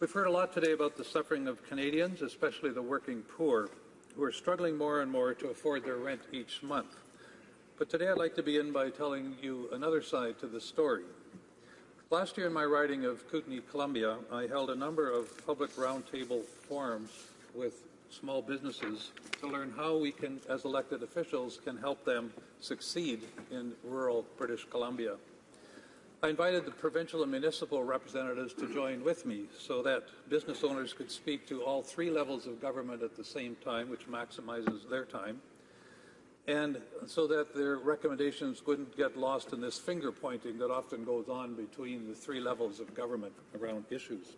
We've heard a lot today about the suffering of Canadians, especially the working poor, who are struggling more and more to afford their rent each month. But today I'd like to begin by telling you another side to the story. Last year in my riding of Kootenay, Columbia, I held a number of public roundtable forums with small businesses to learn how we can, as elected officials, can help them succeed in rural British Columbia. I invited the provincial and municipal representatives to join with me so that business owners could speak to all three levels of government at the same time, which maximizes their time, and so that their recommendations wouldn't get lost in this finger-pointing that often goes on between the three levels of government around issues.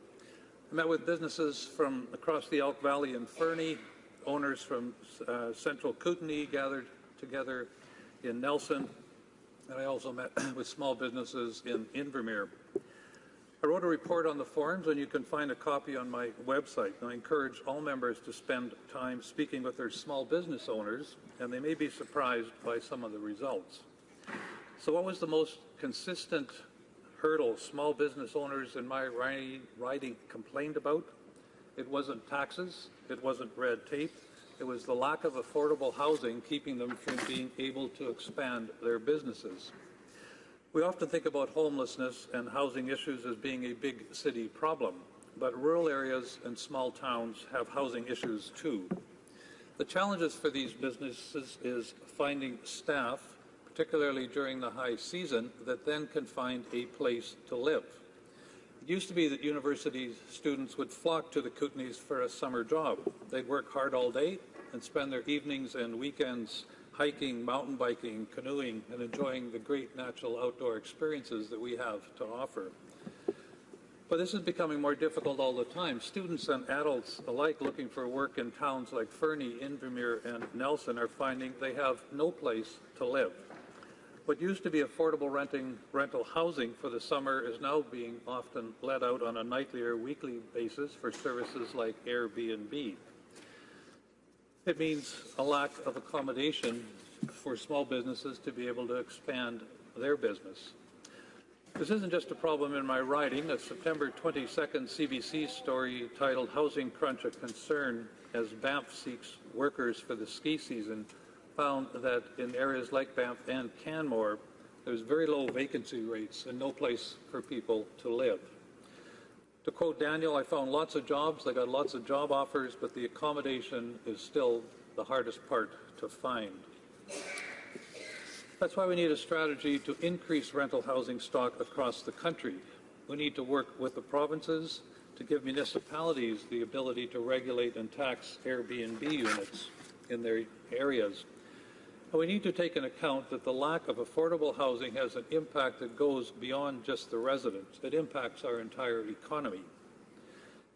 I met with businesses from across the Elk Valley and Fernie, owners from central Kootenay gathered together in Nelson, and I also met with small businesses in Invermere. I wrote a report on the forums, and you can find a copy on my website. And I encourage all members to spend time speaking with their small business owners, and they may be surprised by some of the results. So what was the most consistent hurdle small business owners in my riding complained about? It wasn't taxes, it wasn't red tape, it was the lack of affordable housing keeping them from being able to expand their businesses. We often think about homelessness and housing issues as being a big city problem, but rural areas and small towns have housing issues too. The challenges for these businesses is finding staff, particularly during the high season, that then can find a place to live. It used to be that university students would flock to the Kootenays for a summer job. They'd work hard all day and spend their evenings and weekends hiking, mountain biking, canoeing, and enjoying the great natural outdoor experiences that we have to offer. But this is becoming more difficult all the time. Students and adults alike looking for work in towns like Fernie, Invermere, and Nelson are finding they have no place to live. What used to be affordable rental housing for the summer is now being often let out on a nightly or weekly basis for services like Airbnb. It means a lack of accommodation for small businesses to be able to expand their business. This isn't just a problem in my riding. A September 22nd CBC story titled "Housing Crunch a Concern as Banff Seeks Workers for the Ski Season" found that in areas like Banff and Canmore, there's very low vacancy rates and no place for people to live. To quote Daniel, I found lots of jobs, I got lots of job offers, but the accommodation is still the hardest part to find. That's why we need a strategy to increase rental housing stock across the country. We need to work with the provinces to give municipalities the ability to regulate and tax Airbnb units in their areas. And we need to take into account that the lack of affordable housing has an impact that goes beyond just the residents. It impacts our entire economy.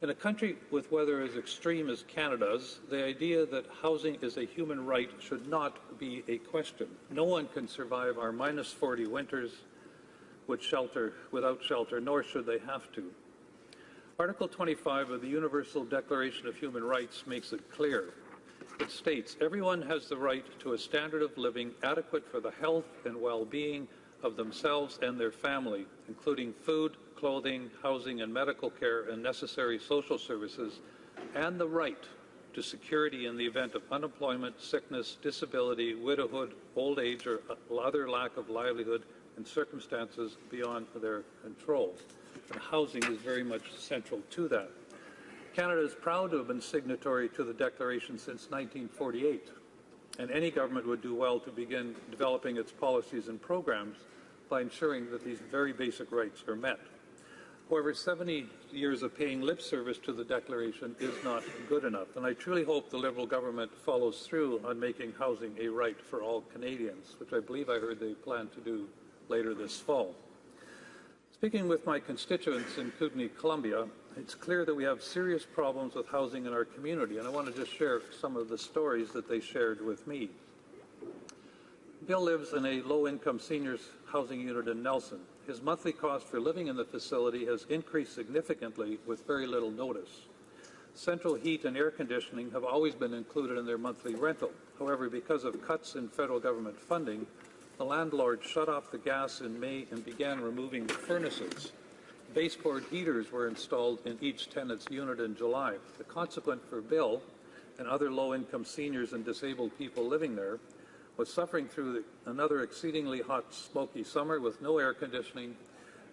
In a country with weather as extreme as Canada's, the idea that housing is a human right should not be a question. No one can survive our -40 winters without shelter, nor should they have to. Article 25 of the Universal Declaration of Human Rights makes it clear. It states, everyone has the right to a standard of living adequate for the health and well-being of themselves and their family, including food, clothing, housing and medical care and necessary social services, and the right to security in the event of unemployment, sickness, disability, widowhood, old age, or other lack of livelihood in circumstances beyond their control. And housing is very much central to that. Canada is proud to have been signatory to the Declaration since 1948, and any government would do well to begin developing its policies and programs by ensuring that these very basic rights are met. However, 70 years of paying lip service to the Declaration is not good enough, and I truly hope the Liberal government follows through on making housing a right for all Canadians, which I believe I heard they plan to do later this fall. Speaking with my constituents in Kootenay, Columbia, it's clear that we have serious problems with housing in our community, and I want to just share some of the stories that they shared with me. Bill lives in a low-income seniors housing unit in Nelson. His monthly cost for living in the facility has increased significantly with very little notice. Central heat and air conditioning have always been included in their monthly rental. However, because of cuts in federal government funding, the landlord shut off the gas in May and began removing the furnaces. Baseboard heaters were installed in each tenant's unit in July. The consequence for Bill and other low-income seniors and disabled people living there was suffering through another exceedingly hot, smoky summer with no air conditioning,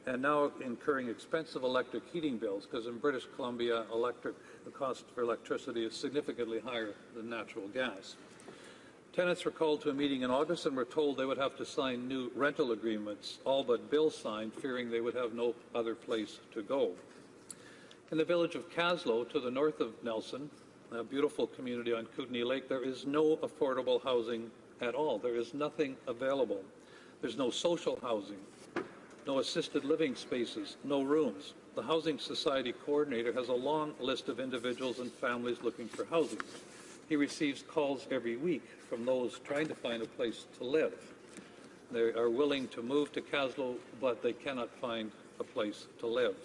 and now incurring expensive electric heating bills, because in British Columbia, the cost for electricity is significantly higher than natural gas. Tenants were called to a meeting in August and were told they would have to sign new rental agreements, all but Bill signed, fearing they would have no other place to go. In the village of Caslow, to the north of Nelson, a beautiful community on Kootenay Lake, there is no affordable housing at all. There is nothing available. There's no social housing, no assisted living spaces, no rooms. The Housing Society coordinator has a long list of individuals and families looking for housing. He receives calls every week from those trying to find a place to live. They are willing to move to Caslow, but they cannot find a place to live.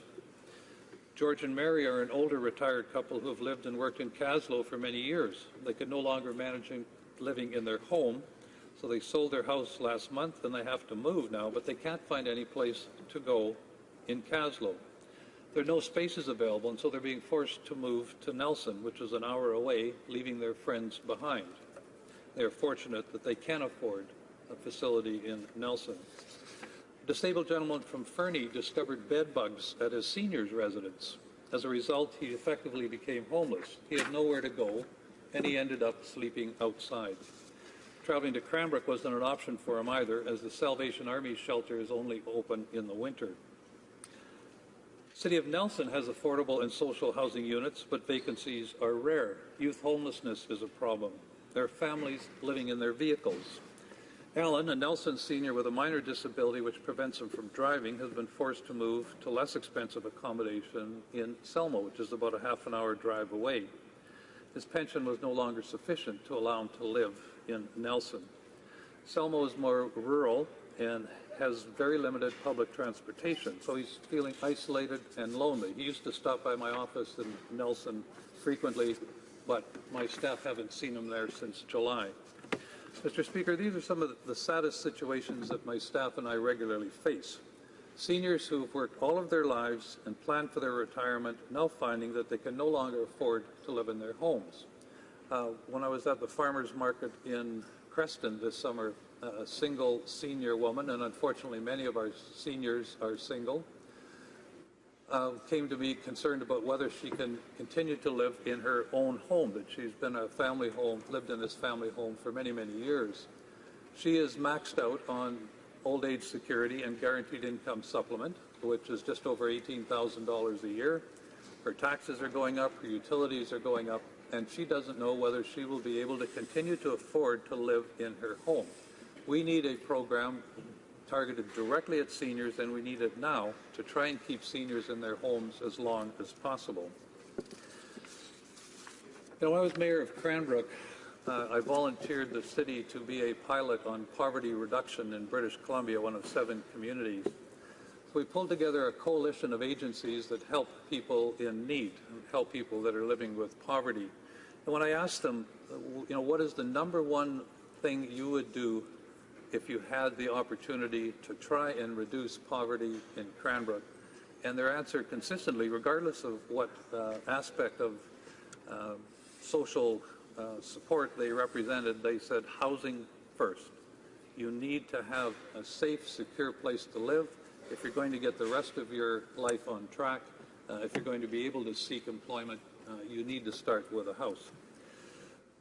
George and Mary are an older retired couple who have lived and worked in Caslow for many years. They could no longer manage living in their home, so they sold their house last month and they have to move now, but they can't find any place to go in Caslow. There are no spaces available, and so they're being forced to move to Nelson, which is an hour away, leaving their friends behind. They are fortunate that they can afford a facility in Nelson. A disabled gentleman from Fernie discovered bed bugs at his senior's residence. As a result, he effectively became homeless. He had nowhere to go, and he ended up sleeping outside. Traveling to Cranbrook wasn't an option for him either, as the Salvation Army shelter is only open in the winter. City of Nelson has affordable and social housing units, but vacancies are rare. Youth homelessness is a problem. There are families living in their vehicles. Alan, a Nelson senior with a minor disability which prevents him from driving, has been forced to move to less expensive accommodation in Selma, which is about a half-an-hour drive away. His pension was no longer sufficient to allow him to live in Nelson. Selma is more rural and has very limited public transportation, so he's feeling isolated and lonely. He used to stop by my office in Nelson frequently, but my staff haven't seen him there since July. Mr. Speaker, these are some of the saddest situations that my staff and I regularly face. Seniors who have worked all of their lives and planned for their retirement now finding that they can no longer afford to live in their homes. When I was at the farmers market in Creston this summer, a single senior woman, and unfortunately many of our seniors are single, came to be concerned about whether she can continue to live in her own home, that she's been lived in this family home for many, many years. She is maxed out on old age security and guaranteed income supplement, which is just over $18,000 a year. Her taxes are going up, her utilities are going up, and she doesn't know whether she will be able to continue to afford to live in her home. We need a program targeted directly at seniors, and we need it now to try and keep seniors in their homes as long as possible. When I was mayor of Cranbrook, I volunteered the city to be a pilot on poverty reduction in British Columbia, one of 7 communities. So we pulled together a coalition of agencies that help people in need, and help people that are living with poverty. And when I asked them, what is the number one thing you would do if you had the opportunity to try and reduce poverty in Cranbrook? And their answer consistently, regardless of what aspect of social support they represented, they said housing first. You need to have a safe, secure place to live if you're going to get the rest of your life on track. If you're going to be able to seek employment, you need to start with a house.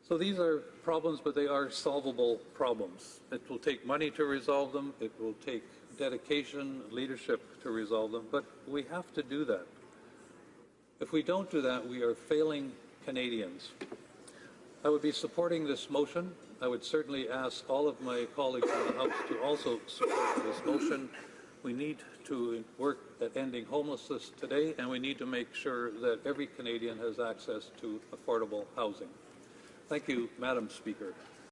So these are problems, but they are solvable problems. It will take money to resolve them. It will take dedication, leadership to resolve them, but we have to do that. If we don't do that, we are failing Canadians. I would be supporting this motion. I would certainly ask all of my colleagues in the House to also support this motion. We need to work at ending homelessness today, and we need to make sure that every Canadian has access to affordable housing. Thank you, Madam Speaker.